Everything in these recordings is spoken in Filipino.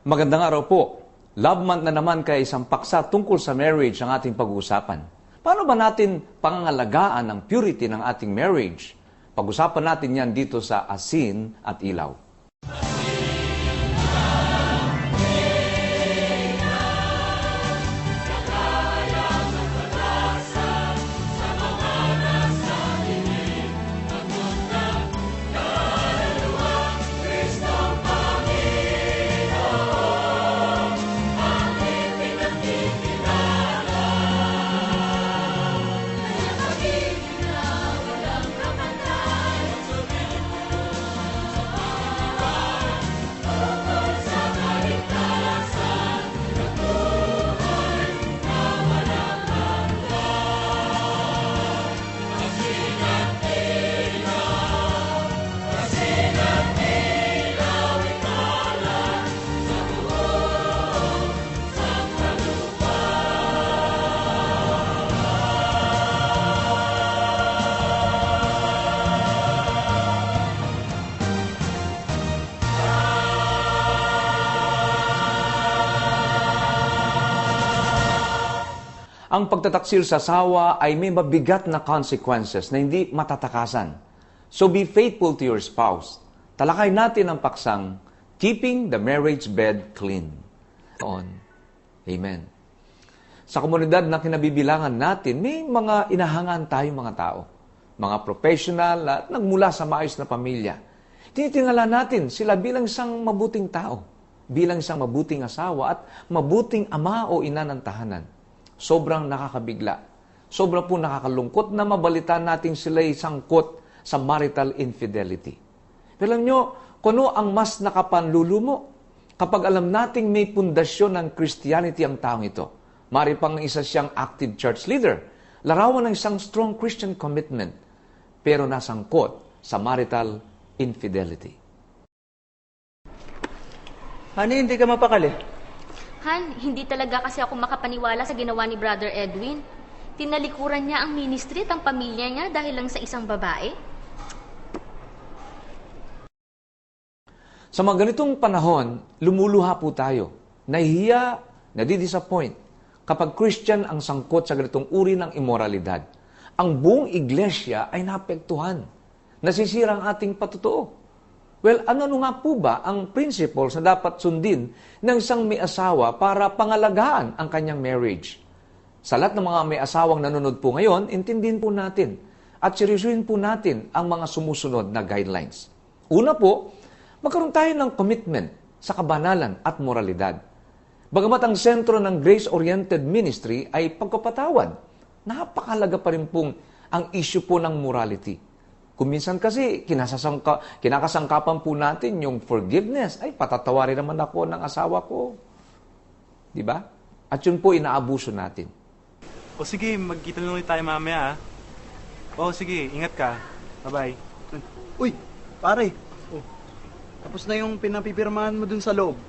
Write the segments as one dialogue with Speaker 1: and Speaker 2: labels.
Speaker 1: Magandang araw po. Love month na naman kaya isang paksa tungkol sa marriage ang ating pag-uusapan. Paano ba natin pangangalagaan ang purity ng ating marriage? Pag-usapan natin yan dito sa Asin at Ilaw. Ang pagtataksil sa asawa ay may mabigat na consequences na hindi matatakasan. So be faithful to your spouse. Talakay natin ang paksang Keeping the Marriage Bed Clean. Amen. Sa komunidad na kinabibilangan natin, may mga inahangan tayong mga tao. Mga professional at nagmula sa maayos na pamilya. Tinitingala natin sila bilang isang mabuting tao, bilang isang mabuting asawa at mabuting ama o ina ng tahanan. Sobrang nakakabigla. Sobrang po nakakalungkot na mabalitaan natin sila'y sangkot sa marital infidelity. Pero alam nyo, kuno ang mas nakapanlulumo kapag alam nating may pundasyon ng Christianity ang taong ito. Mari pang isa siyang active church leader, larawan ng isang strong Christian commitment, pero nasangkot sa marital infidelity.
Speaker 2: Honey, hindi ka mapakali.
Speaker 3: Han, hindi talaga kasi ako makapaniwala sa ginawa ni Brother Edwin. Tinalikuran niya ang ministry at ang pamilya niya dahil lang sa isang babae.
Speaker 1: Sa mga ganitong panahon, lumuluha po tayo. Nahihiya, nadidisappoint kapag Christian ang sangkot sa ganitong uri ng immoralidad. Ang buong iglesia ay naapektuhan. Nasisira ang ating patutuo. Well, ano nga po ba ang principles na dapat sundin ng isang may asawa para pangalagaan ang kanyang marriage? Sa lahat ng mga may asawang nanonood po ngayon, intindihin po natin at seryosuhin po natin ang mga sumusunod na guidelines. Una po, magkaroon tayo ng commitment sa kabanalan at moralidad. Bagamat ang sentro ng grace-oriented ministry ay pagpapatawad, napakalaga pa rin pong ang issue po ng morality. Kung minsan kasi kinakasangkapan po natin yung forgiveness. Ay, patatawarin naman ako ng asawa ko. Di ba? At yun po inaabuso natin.
Speaker 4: O sige, magkita na ulit tayo mamaya. O sige, ingat ka. Bye-bye.
Speaker 2: Uy, pare. Tapos na yung pinapipirmahan mo dun sa loob.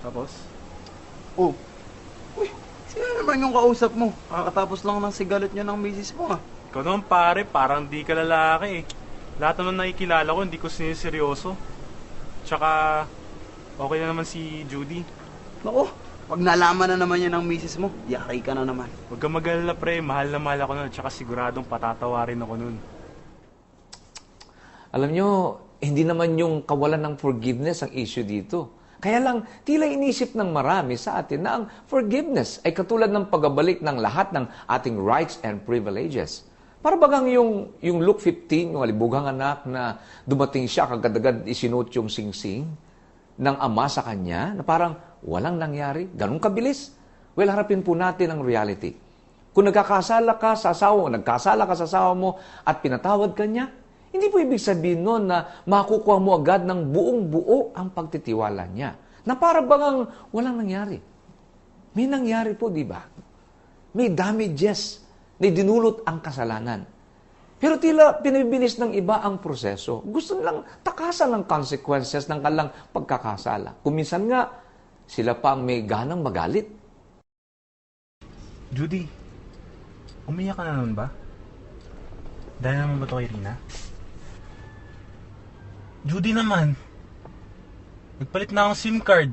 Speaker 4: Tapos?
Speaker 2: Uy, sino naman yung kausap mo? Kakatapos lang ng sigalit niya ng misis mo
Speaker 4: Ikaw naman pare, parang di ka lalaki eh. Lahat naman nakikilala ko, hindi ko siniseryoso. Tsaka, okay na naman si Judy.
Speaker 2: Naku, pag nalaman na naman yan ng misis mo, yari ka na naman.
Speaker 4: Huwag kang mag-alala pre, mahal na mahal ako nun. Tsaka siguradong patatawarin ako nun.
Speaker 1: Alam nyo, hindi naman yung kawalan ng forgiveness ang issue dito. Kaya lang, tila inisip ng marami sa atin na ang forgiveness ay katulad ng pagbabalik ng lahat ng ating rights and privileges. Para bagang yung Luke 15, yung alibughang anak na dumating siya, kagad-agad isinuot yung singsing ng ama sa kanya, na parang walang nangyari, ganun kabilis. Well, harapin po natin ang reality. Kung nagkakasala ka sa asawa mo at pinatawad ka niya, hindi po ibig sabihin nun na makukuha mo agad ng buong-buo ang pagtitiwala niya. Na para bagang walang nangyari. May nangyari po, di ba? May damages na dinulot ang kasalanan. Pero tila pinibilis ng iba ang proseso. Gusto nilang takasan ng consequences ng kanilang pagkakasala. Kung minsan nga, sila pa ang may ganang magalit.
Speaker 4: Judy, umiyak ka na nun ba? Dahil naman ba ito kay Rina? Judy naman, nagpalit na akong SIM card.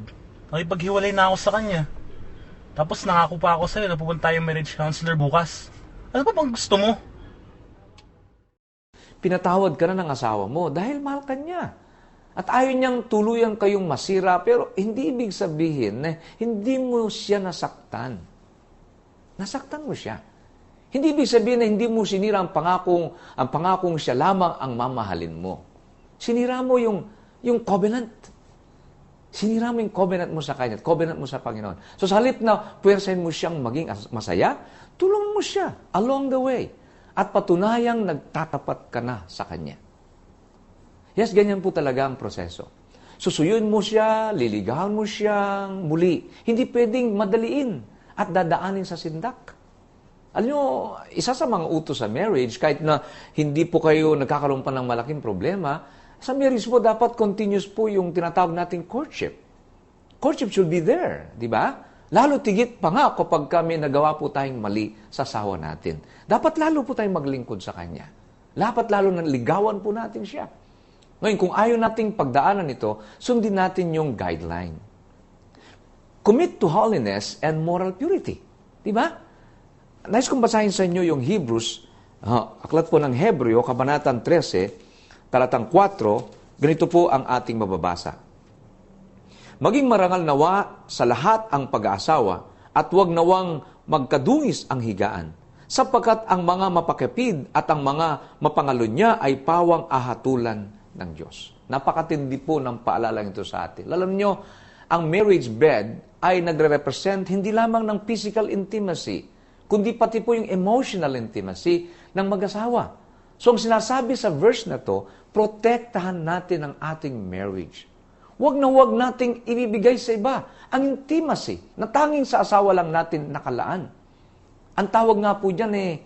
Speaker 4: Nakipaghiwalay na ako sa kanya. Tapos nangako pa ako sa'yo na pupunta tayong marriage counselor bukas. Ano pa bang gusto mo?
Speaker 1: Pinatawad ka na ng asawa mo dahil mahal ka niya. At ayaw niyang tuluyan kayong masira, pero hindi ibig sabihin na hindi mo siya nasaktan. Nasaktan mo siya. Hindi ibig sabihin na hindi mo sinira ang pangakong siya lamang ang mamahalin mo. Sinira mo yung covenant. Sinira mo yung covenant mo sa Kanya, covenant mo sa Panginoon. So sa halip na puwersahin mo siyang maging masaya, tulungan mo siya along the way. At patunayang nagtatapat ka na sa Kanya. Yes, ganyan po talaga ang proseso. Susuyuin mo siya, liligawan mo siyang muli. Hindi pwedeng madaliin at dadaanin sa sindak. Alam nyo, isa sa mga utos sa marriage, kahit na hindi po kayo nagkakaroon pa ng malaking problema, sa marriage po dapat continuous po yung tinatawag nating courtship. Courtship should be there, di ba? Lalo tigit pa nga kapag kami nagawa po tayong mali sa asawa natin. Dapat lalo po tayong maglingkod sa Kanya. Dapat lalo nang ligawan po natin siya. Ngayon, kung ayaw nating pagdaanan ito, sundin natin yung guideline. Commit to holiness and moral purity. Di ba? Nais kong basahin sa inyo yung Hebrews, aklat po ng Hebreo, Kabanatang 13, talatang 4, ganito po ang ating mababasa. Maging marangal nawa sa lahat ang pag-aasawa at huwag nawang magkadungis ang higaan, sapagkat ang mga mapakipid at ang mga mapangalunya ay pawang ahatulan ng Diyos. Napakatindi po ng paalala ito sa atin. Alam nyo, ang marriage bed ay nagre-represent hindi lamang ng physical intimacy, kundi pati po yung emotional intimacy ng mag-asawa. So ang sinasabi sa verse na to, protektahan natin ang ating marriage. Huwag na huwag nating ibibigay sa iba ang intimacy na tanging sa asawa lang natin nakalaan. Ang tawag nga po dyan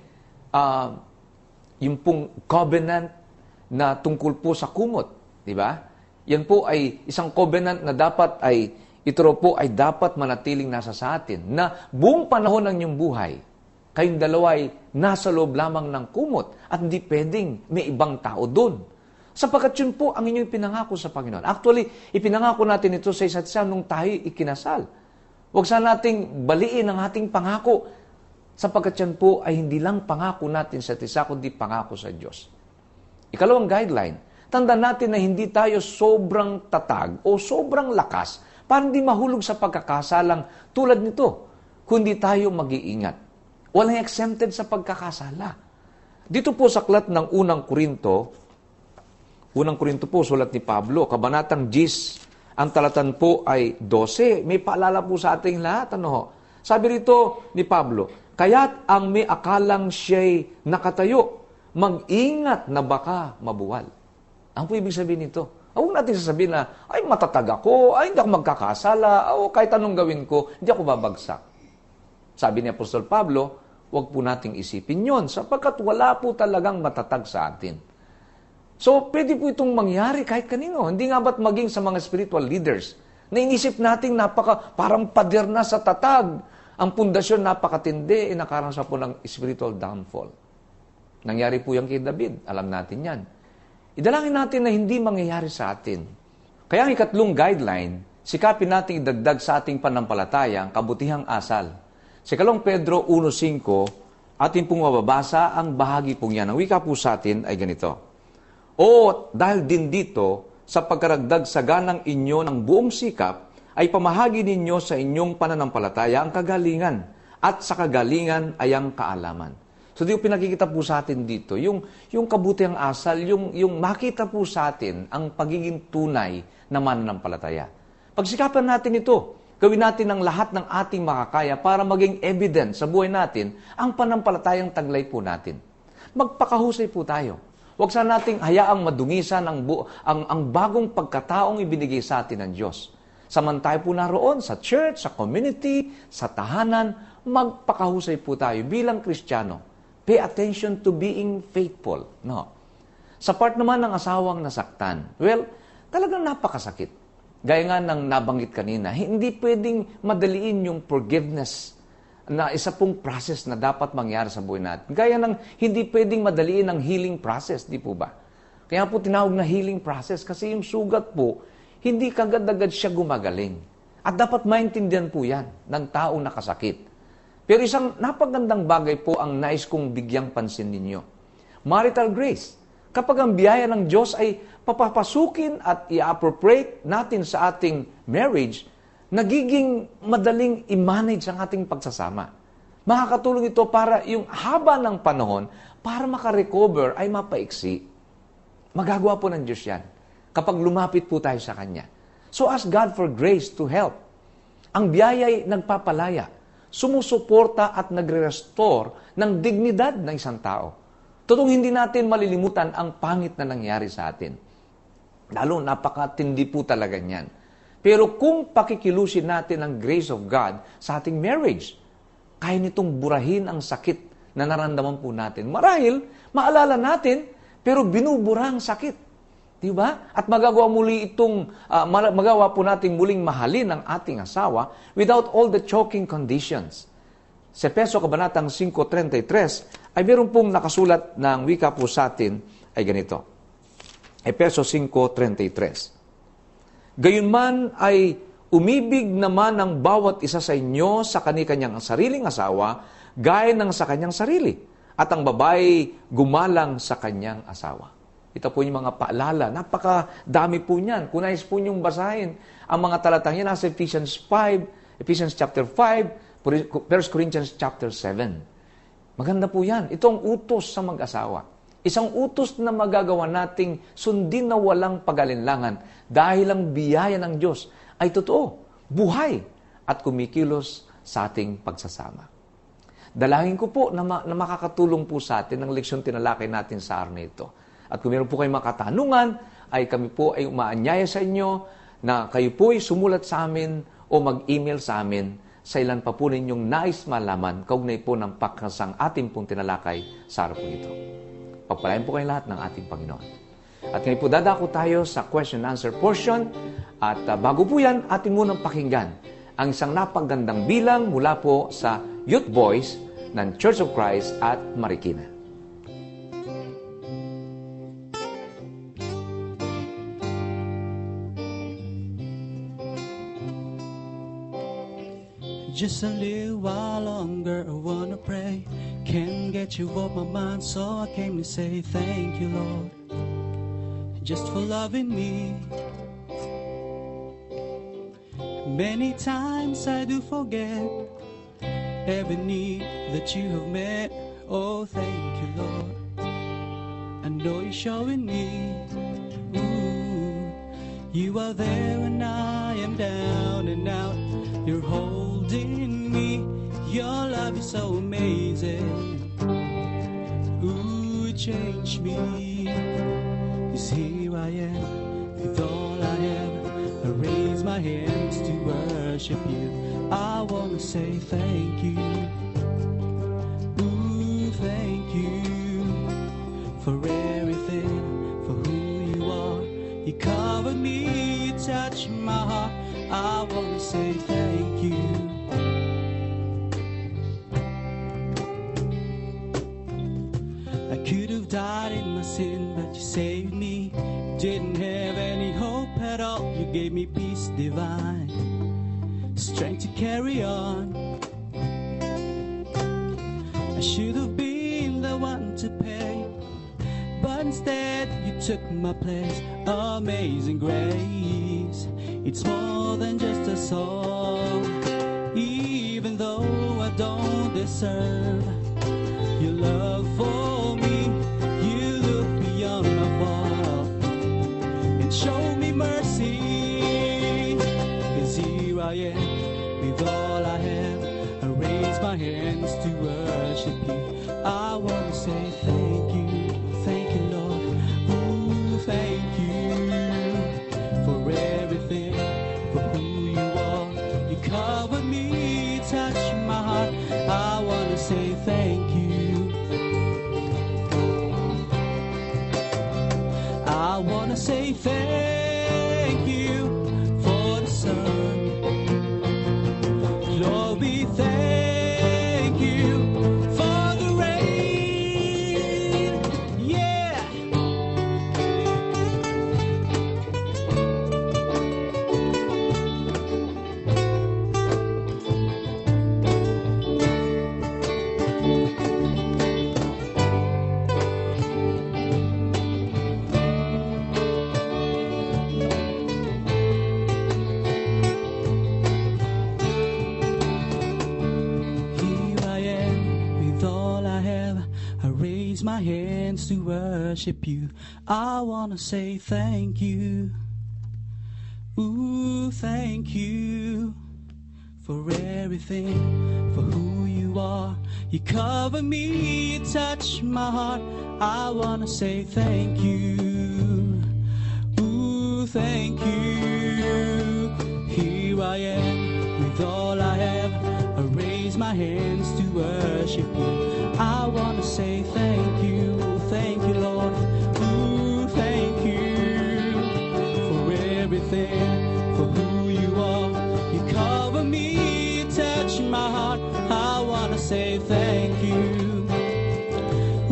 Speaker 1: yung pong covenant na tungkol po sa kumot. Di ba? Yan po ay isang covenant na ito po ay dapat manatiling nasa sa atin. Na buong panahon ng inyong buhay, kayong dalawa ay nasa loob lamang ng kumot at hindi pwedeng may ibang tao doon. Sapagkat yun po ang inyong pinangako sa Panginoon. Actually, ipinangako natin ito sa isa't isa nung tayo ikinasal. Huwag sana nating baliin ang ating pangako. Sapagkat yan po ay hindi lang pangako natin sa isa, kundi pangako sa Diyos. Ikalawang guideline, tandaan natin na hindi tayo sobrang tatag o sobrang lakas para hindi mahulog sa pagkakasalang tulad nito, kundi tayo mag-iingat. Walang exempted sa pagkakasala. Dito po sa aklat ng Unang Korinto po, sulat ni Pablo, Kabanatang 10, ang talatan po ay 12. May paalala po sa ating lahat. Sabi rito ni Pablo, kaya't ang may akalang siya'y nakatayo, mag-ingat na baka mabuwal. Ang po ibig sabihin nito? Huwag natin sasabihin na, ay matatag ako, ay hindi ako magkakasala, o kahit anong gawin ko, hindi ako babagsak. Sabi ni Apostol Pablo, huwag po nating isipin yon sapagkat wala po talagang matatag sa atin. So, pwede po itong mangyari kahit kanino. Hindi nga ba't maging sa mga spiritual leaders na inisip natin parang pader na sa tatag. Ang pundasyon napakatindi, nakaransa po ng spiritual downfall. Nangyari po yan kay David. Alam natin yan. Idalangin natin na hindi mangyayari sa atin. Kaya ang ikatlong guideline, sikapin natin idagdag sa ating panampalataya ang kabutihang asal. Sa 2 Pedro 1:5, ating pong mababasa ang bahagi pong yan. Ang wika po sa atin ay ganito. O dahil din dito, sa pagkaragdag sa ganang inyo ng buong sikap, ay pamahagi ninyo sa inyong pananampalataya ang kagalingan, at sa kagalingan ay ang kaalaman. So di ko pinakikita po sa atin dito, yung kabutihang asal, yung makita po sa atin ang pagiging tunay na mananampalataya. Pagsikapan natin ito, gawin natin ang lahat ng ating makakaya para maging evidence sa buhay natin ang panampalatayang taglay po natin. Magpakahusay po tayo. Huwag sana nating hayaang madungisan ang bagong pagkataong ibinigay sa atin ng Diyos. Samantay po naroon sa church, sa community, sa tahanan, magpakahusay po tayo bilang Kristiyano. Pay attention to being faithful. No. Sa part naman ng asawang nasaktan, well, talagang napakasakit. Gaya nga ng nabanggit kanina, hindi pwedeng madaliin yung forgiveness na isa pong process na dapat mangyari sa buhay natin. Gaya ng hindi pwedeng madaliin ang healing process, di po ba? Kaya po tinawag na healing process kasi yung sugat po, hindi kagad-agad siya gumagaling. At dapat maintindihan po yan ng taong nakasakit. Pero isang napagandang bagay po ang nais kong bigyang pansin ninyo. Marital grace. Kapag ang biyaya ng Diyos ay papapasukin at i-appropriate natin sa ating marriage, nagiging madaling i-manage ang ating pagsasama. Makakatulong ito para yung haba ng panahon, para makarecover ay mapaiksi. Magagawa po ng Diyos yan kapag lumapit po tayo sa Kanya. So ask God for grace to help. Ang biyaya ay nagpapalaya, sumusuporta at nagre-restore ng dignidad ng isang tao. Totoong hindi natin malilimutan ang pangit na nangyari sa atin. Lalo, napakatindi po talaga niyan. Pero kung pakikilusin natin ang grace of God sa ating marriage, kaya nitong burahin ang sakit na naramdaman po natin. Marahil, maalala natin, pero binubura ang sakit. Diba? At magagawa po natin muling mahalin ang ating asawa without all the choking conditions. Sa Efeso Kabanatang 5:33 ay meron pong nakasulat ng wika po sa atin ay ganito. Efeso 5:33. Gayunman ay umibig naman ang bawat isa sa inyo sa kani-kanyang sariling asawa gaya ng sa kanyang sarili. At ang babae gumalang sa kanyang asawa. Ito po yung mga paalala. Napakadami po niyan. Kung nais po niyong basahin, ang mga talatang yan nasa Ephesians chapter 5, 1 Corinthians chapter 7. Maganda po yan. Ito ang utos sa mag-asawa. Isang utos na magagawa nating sundin na walang pag-alinlangan dahil ang biyaya ng Diyos ay totoo, buhay, at kumikilos sa ating pagsasama. Dalangin ko po na makakatulong po sa atin ang leksyon tinalakay natin sa araw na ito. At kung meron po kayong makatanungan, ay kami po ay umaanyaya sa inyo na kayo po ay sumulat sa amin o mag-email sa amin sa ilan pa po ninyong nais malaman kaugnay po ng pakasang ating pong tinalakay sa araw po ito. Pagpalain po kayong lahat ng ating Panginoon. At ngayon po dadako tayo sa question and answer portion. At bago po yan, atin munang pakinggan ang isang napagandang bilang mula po sa Youth Voice ng Church of Christ at Marikina.
Speaker 5: Just a little while longer, I wanna pray. Can't get you off my mind, so I came to say thank you, Lord, just for loving me. Many times I do forget every need that you have met. Oh, thank you, Lord. I know you're showing me. Ooh, you are there when I am down and out. You're holding me. Your love is so amazing. Ooh, it changed me. 'Cause here I am with all I have. I raise my hands to worship you. I wanna say thank you. Ooh, thank you for everything, for who you are. You covered me, you touched my heart. I wanna say thank you. I could have died in my sin, but you saved me. Didn't have any hope at all. You gave me peace divine, strength to carry on. I should have been the one to pay, but instead you took my place. Amazing grace, it's more than just a song. Even though I don't deserve your love for me, you look beyond my fault and show me mercy. 'Cause here I am with all I have. I raise my hands to worship you. I want to say thank you, Lord. Ooh, thank you for everything, for who you are. You covered me, touched my heart. I want to say thank you. I want to say thank you for the sun. Lord, we thank you for the rain. Yeah. raise my hands to worship you. I wanna say thank you. Ooh, thank you for everything, for who you are. You cover me, you touch my heart. I wanna say thank you. Ooh, thank you. Here I am with all I have. I raise my hands to worship you. I wanna say thank you, Lord. Ooh, thank you for everything, for who you are. You cover me, you touch my heart. I wanna say thank you.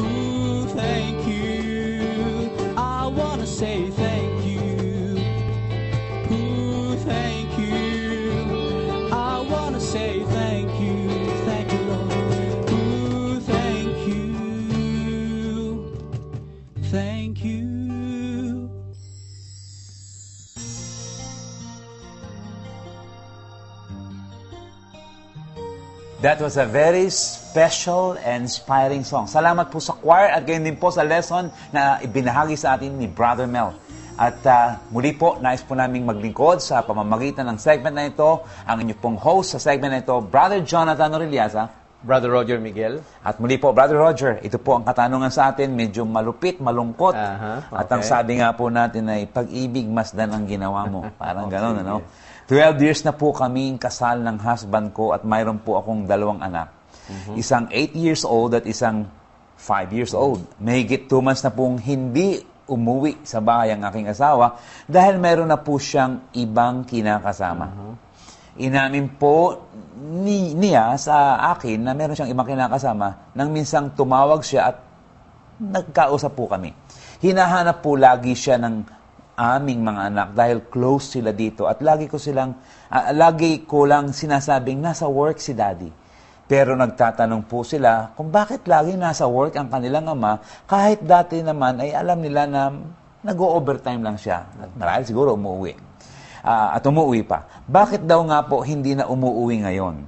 Speaker 5: Ooh, thank you. I wanna say thank you. Ooh, thank you. I wanna say thank you. Thank you, Lord. Ooh, thank you. Thank you.
Speaker 6: That was a very special and inspiring song. Salamat po sa choir at gayon din po sa lesson na ibinahagi sa atin ni Brother Mel. At muli po, nais po naming maglingkod sa pamamagitan ng segment na ito. Ang inyong pong host sa segment na ito, Brother Jonathan Orellasa.
Speaker 1: Brother Roger Miguel.
Speaker 6: At muli po, Brother Roger, ito po ang katanungan sa atin, medyo malupit, malungkot.
Speaker 1: Okay.
Speaker 6: At ang sabi nga po natin ay, pag-ibig masdan ang ginawa mo. Parang gano'n, ano? 12 years na po kaming kasal ng husband ko at mayroon po akong 2 anak. Isang 8 years old at isang 5 years old. Mahigit 2 months na pong hindi umuwi sa bahay ang aking asawa dahil mayroon na po siyang ibang kinakasama. Inamin po niya sa akin na meron siyang ibang kinakasama nang minsang tumawag siya at nagkausap po kami. Hinahanap po lagi siya ng aming mga anak dahil close sila dito at lagi ko lang sinasabing nasa work si daddy. Pero nagtatanong po sila kung bakit lagi nasa work ang kanilang ama kahit dati naman ay alam nila na nag-o-overtime lang siya at marahil siguro umuwi. At umuwi pa. Bakit daw nga po hindi na umuwi ngayon?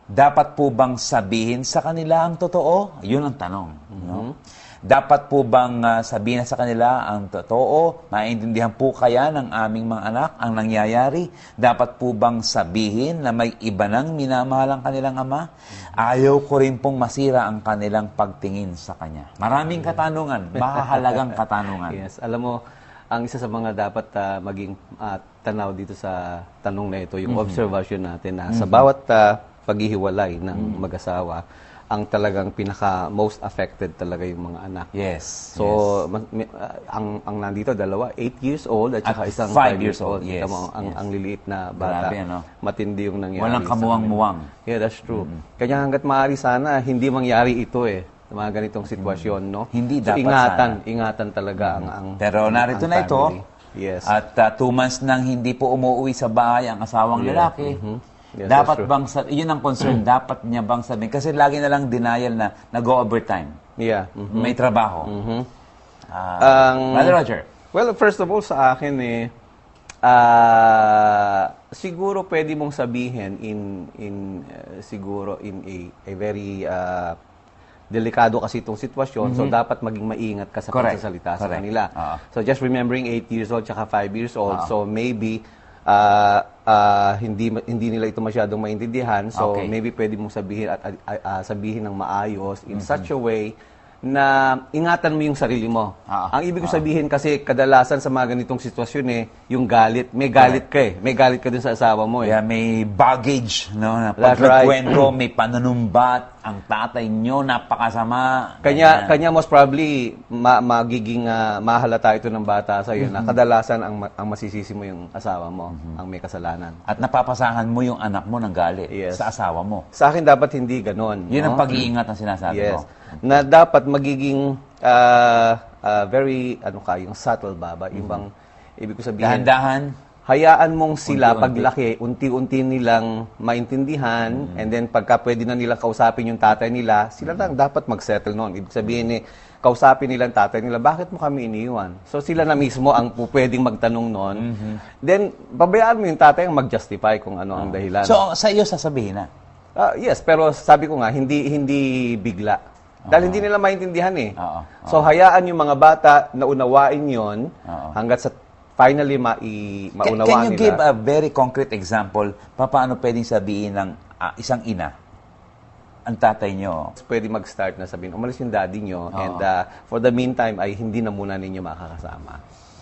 Speaker 6: Dapat po bang sabihin sa kanila ang totoo? Yun ang tanong. No? Dapat po bang sabihin sa kanila ang totoo? Maintindihan po kaya ng aming mga anak ang nangyayari? Dapat po bang sabihin na may iba nang minamahal ang kanilang ama? Ayaw ko rin pong masira ang kanilang pagtingin sa kanya. Maraming katanungan, mahalagang katanungan.
Speaker 7: Yes, alam mo, ang isa sa mga dapat maging tanaw dito sa tanong na ito, yung observation natin na sa bawat paghihiwalay ng mag-asawa, ang talagang pinaka-most affected talaga yung mga anak.
Speaker 6: Yes.
Speaker 7: So, ang nandito, 2, 8 years old at saka isang
Speaker 6: 5 years old.
Speaker 7: Yes.
Speaker 6: Yes.
Speaker 7: Ang liliit na bata.
Speaker 6: Grabe, ano?
Speaker 7: Matindi yung nangyari.
Speaker 6: Walang kamuwang-muwang.
Speaker 7: Yeah, that's true. Kaya hanggat maaari sana, hindi mangyari ito sa mga ganitong sitwasyon, no?
Speaker 6: Hindi
Speaker 7: so,
Speaker 6: dapat
Speaker 7: ingatan talaga ang
Speaker 6: Pero narito
Speaker 7: ang
Speaker 6: na ito.
Speaker 7: family. Yes.
Speaker 6: At 2 months nang hindi po umuwi sa bahay ang asawang lalaki.
Speaker 7: Yes,
Speaker 6: dapat
Speaker 7: that's
Speaker 6: bang
Speaker 7: true.
Speaker 6: yun ang concern, dapat niya bang sabihin? Kasi lagi na lang denial na nag-overtime.
Speaker 7: Yeah.
Speaker 6: May trabaho. Brother Roger.
Speaker 7: Well, first of all, sa akin siguro pwede mong sabihin siguro in a very delikado kasi itong sitwasyon, so dapat maging maingat ka sa
Speaker 6: Correct.
Speaker 7: pagsasalita sa
Speaker 6: Correct.
Speaker 7: kanila. So just remembering 8 years old tsaka 5 years old, so maybe hindi nila ito masyadong maintindihan, so
Speaker 6: Okay.
Speaker 7: maybe pwede mong sabihin at sabihin ng maayos in such a way na ingatan mo yung sarili mo. Ang ibig ko sabihin kasi kadalasan sa mga ganitong sitwasyon yung galit. May galit ka May galit ka dun sa asawa mo
Speaker 6: Yeah, may baggage, no? Na
Speaker 7: That's
Speaker 6: pagkwento, may pananumbat, ang tatay nyo, napakasama.
Speaker 7: Kanya most probably magiging mahalata ito ng bata sa iyo na kadalasan ang masisisi mo yung asawa mo, ang may kasalanan.
Speaker 6: At napapasahan mo yung anak mo ng galit
Speaker 7: Yes.
Speaker 6: sa asawa mo.
Speaker 7: Sa akin dapat hindi ganon.
Speaker 6: Yun ang
Speaker 7: no?
Speaker 6: pag-iingat na sinasabi
Speaker 7: Yes.
Speaker 6: mo.
Speaker 7: Na dapat magiging very yung subtle ba? Ibang ibig ko sabihin.
Speaker 6: Dahan-dahan.
Speaker 7: Hayaan mong sila
Speaker 6: Unti-unti.
Speaker 7: paglaki, unti-unti nilang maintindihan, and then pagka pwede na nilang kausapin yung tatay nila, sila lang dapat mag-settle noon. Ibig sabihin kausapin nila ang tatay nila, bakit mo kami iniiwan? So sila na mismo ang pwedeng magtanong noon. Then, babayaan mo yung tatay ang mag-justify kung ano ang dahilan.
Speaker 6: So, sa iyo sasabihin na.
Speaker 7: Yes, pero sabi ko nga, hindi bigla. Dahil hindi nila maintindihan eh.
Speaker 6: Oo.
Speaker 7: So, hayaan yung mga bata na unawain yon hanggat sa finally maunawaan
Speaker 6: Can you
Speaker 7: nila.
Speaker 6: give a very concrete example paano pwedeng sabihin ng isang ina, ang tatay nyo?
Speaker 7: Pwede mag-start na sabihin, umalis yung daddy nyo, and for the meantime, ay hindi na muna ninyo makakasama.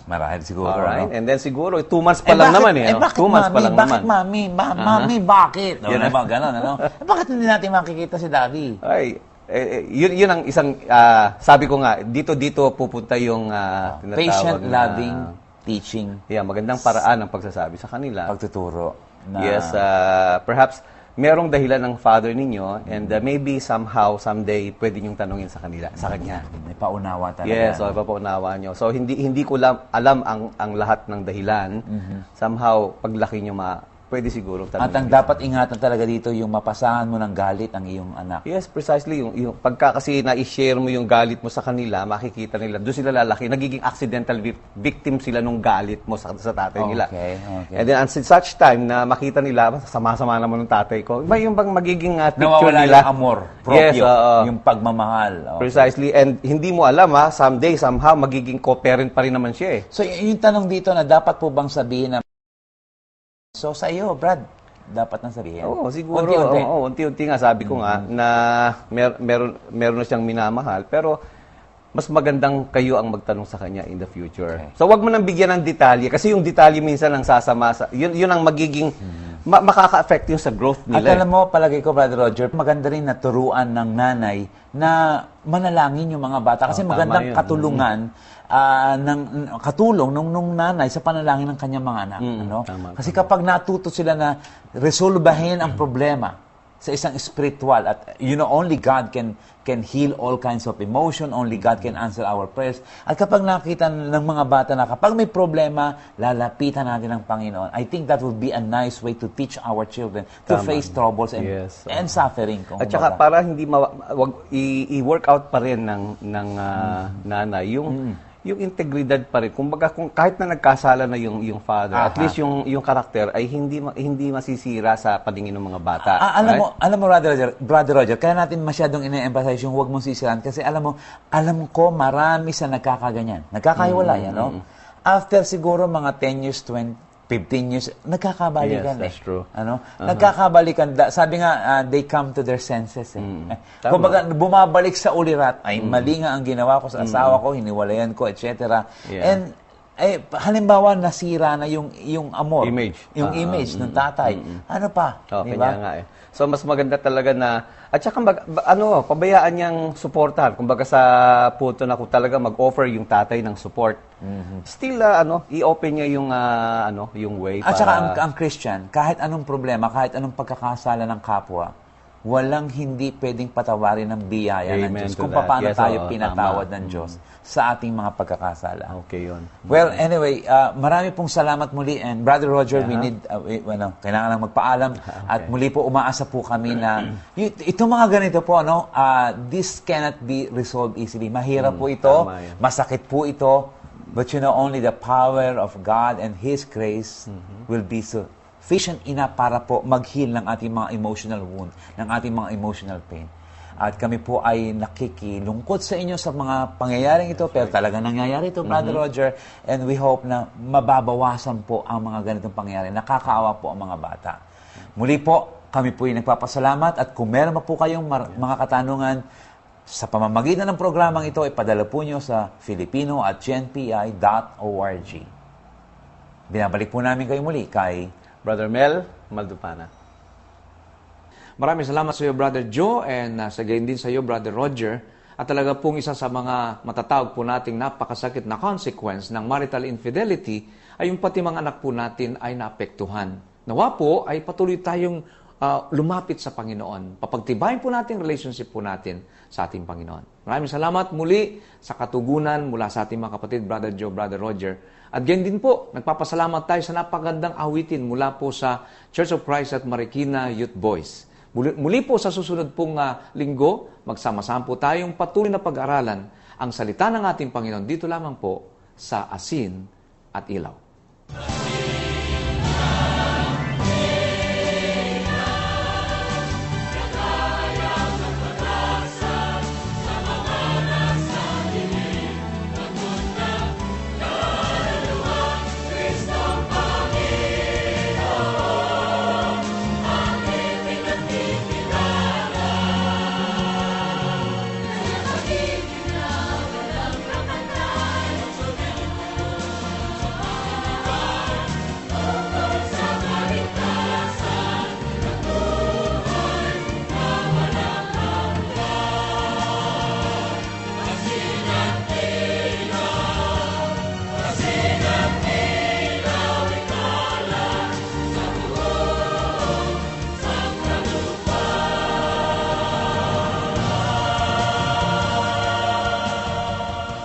Speaker 6: Marahil siguro.
Speaker 7: Alright?
Speaker 6: No?
Speaker 7: And then siguro, 2 months pa lang naman eh.
Speaker 6: Bakit,
Speaker 7: 2 months pa lang
Speaker 6: bakit,
Speaker 7: naman.
Speaker 6: Mami, bakit? No,
Speaker 7: Yun
Speaker 6: diba, ganon, ano? Bakit hindi natin makikita si daddy?
Speaker 7: Ay, yun ang isang, sabi ko nga, dito pupunta yung tinatawag
Speaker 6: Patient,
Speaker 7: na,
Speaker 6: loving, teaching,
Speaker 7: magandang paraan ng pagsasabi sa kanila.
Speaker 6: pagtuturo. Na,
Speaker 7: Yes, perhaps merong dahilan ng father ninyo, and maybe somehow, someday, pwede niyong tanungin sa kanya.
Speaker 6: may paunawa talaga.
Speaker 7: Yes, so ipapaunawa nyo. So hindi ko alam ang lahat ng dahilan. Somehow, paglaki nyo pwede siguro tanungin.
Speaker 6: At ang dapat ingatan talaga dito, yung mapasahan mo ng galit ang iyong anak.
Speaker 7: Yes, precisely. Yung pagka kasi na-share mo yung galit mo sa kanila, makikita nila, doon sila lalaki, nagiging accidental victim sila nung galit mo sa tatay nila.
Speaker 6: Okay.
Speaker 7: And then, at such time na makita nila, sama-sama naman ng tatay ko, iba yung bang magiging picture
Speaker 6: Nawawala
Speaker 7: nila.
Speaker 6: yung amor, proprio,
Speaker 7: Yes,
Speaker 6: yung pagmamahal. Okay.
Speaker 7: Precisely. And hindi mo alam, someday, somehow, magiging co-parent pa rin naman siya eh.
Speaker 6: So, yung tanong dito na dapat po bang sabihin na, so sa iyo, Brad, dapat nang sabihin.
Speaker 7: Oo, siguro.
Speaker 6: Unti-unti.
Speaker 7: Unti-unti nga, sabi ko nga, na meron na siyang minamahal, pero mas magandang kayo ang magtanong sa kanya in the future.
Speaker 6: Okay.
Speaker 7: So, wag mo nang bigyan ng detalye, kasi yung detalye minsan ang sasama, yun ang magiging, makaka-affect yung sa growth
Speaker 6: At
Speaker 7: nila.
Speaker 6: alam mo, palagay ko, Brother Roger, maganda rin na turuan ng nanay na manalangin yung mga bata. Kasi
Speaker 7: tama
Speaker 6: magandang
Speaker 7: yun.
Speaker 6: katulungan, katulong nung nanay sa panalangin ng kanyang mga anak. Ano?
Speaker 7: tama,
Speaker 6: Kasi kapag natuto sila na resolbahin ang problema sa isang spiritual, at only God can heal all kinds of emotion, only God can answer our prayers. At kapag nakita ng mga bata na kapag may problema, lalapitan natin ang Panginoon. I think that would be a nice way to teach our children to face troubles and suffering.
Speaker 7: At saka para hindi i-work out pa rin ng nanay yung integridad pa rin. Kumbaga, kahit na nagkasala na yung father, at least yung karakter ay hindi masisira sa paningin ng mga bata.
Speaker 6: Alam mo, Brother Roger, kaya natin masyadong ine-emphasize yung huwag mong sisiraan kasi alam ko marami sa nagkakaganyan. Nagkakahiwalay, After siguro mga 10 years, 15 years, nagkakabalikan.
Speaker 7: Yes, that's true.
Speaker 6: Nagkakabalikan. Sabi nga, they come to their senses. Kumbaga, bumabalik sa ulirat, ay mali nga ang ginawa ko sa asawa ko, hiniwalayan ko, etc.
Speaker 7: Yeah.
Speaker 6: And, halimbawa, nasira na yung amor. Yung
Speaker 7: Image.
Speaker 6: image ng tatay. Ano pa?
Speaker 7: Okay,
Speaker 6: diba?
Speaker 7: nga eh. So, mas maganda talaga na, at saka pabayaan niyang suportahan. Kumbaga sa punto na kung talaga mag-offer yung tatay ng support, still, i-open niya yung way.
Speaker 6: At saka ang Christian, kahit anong problema, kahit anong pagkakasala ng kapwa, walang hindi pwedeng patawarin ng biyaya ng
Speaker 7: Amen
Speaker 6: Diyos
Speaker 7: to
Speaker 6: kung
Speaker 7: that.
Speaker 6: paano
Speaker 7: Yes,
Speaker 6: tayo
Speaker 7: oo,
Speaker 6: pinatawad
Speaker 7: tama.
Speaker 6: ng Diyos sa ating mga pagkakasala.
Speaker 7: Okay, yun.
Speaker 6: Well, anyway, marami pong salamat muli. And Brother Roger, we need, kailangan lang magpaalam. At muli po, umaasa po kami na, itong mga ganito po, this cannot be resolved easily. Mahirap po ito,
Speaker 7: tama yan.
Speaker 6: masakit po ito, but only the power of God and His grace will be sufficient enough para po mag-heal ng ating mga emotional wound, ng ating mga emotional pain. At kami po ay nakikilungkot sa inyo sa mga pangyayaring ito, pero talaga nangyayari ito, Brother Roger, and we hope na mababawasan po ang mga ganitong pangyayari. Nakakaawa po ang mga bata. Muli po, kami po ay nagpapasalamat at kung meron po kayong mga katanungan sa pamamagitan ng programang ito, ipadala po nyo sa filipino@gnpi.org. Binabalik po namin kayo muli kay
Speaker 7: Brother Mel Maldupana.
Speaker 1: Maraming salamat sa iyo, Brother Joe, and sa gayon din sa iyo, Brother Roger. At talaga pong isa sa mga matatawag po nating napakasakit na consequence ng marital infidelity ay yung pati mga anak po natin ay naapektuhan. Nawa po ay patuloy tayong lumapit sa Panginoon. Papagtibayin po natin relationship po natin sa ating Panginoon. Maraming salamat muli sa katugunan mula sa ating mga kapatid, Brother Joe, Brother Roger. At ganyan din po, nagpapasalamat tayo sa napagandang awitin mula po sa Church of Christ at Marikina Youth Boys. Muli po sa susunod pong linggo, magsama-sama po tayong patuloy na pag-aralan ang salita ng ating Panginoon dito lamang po sa Asin at Ilaw.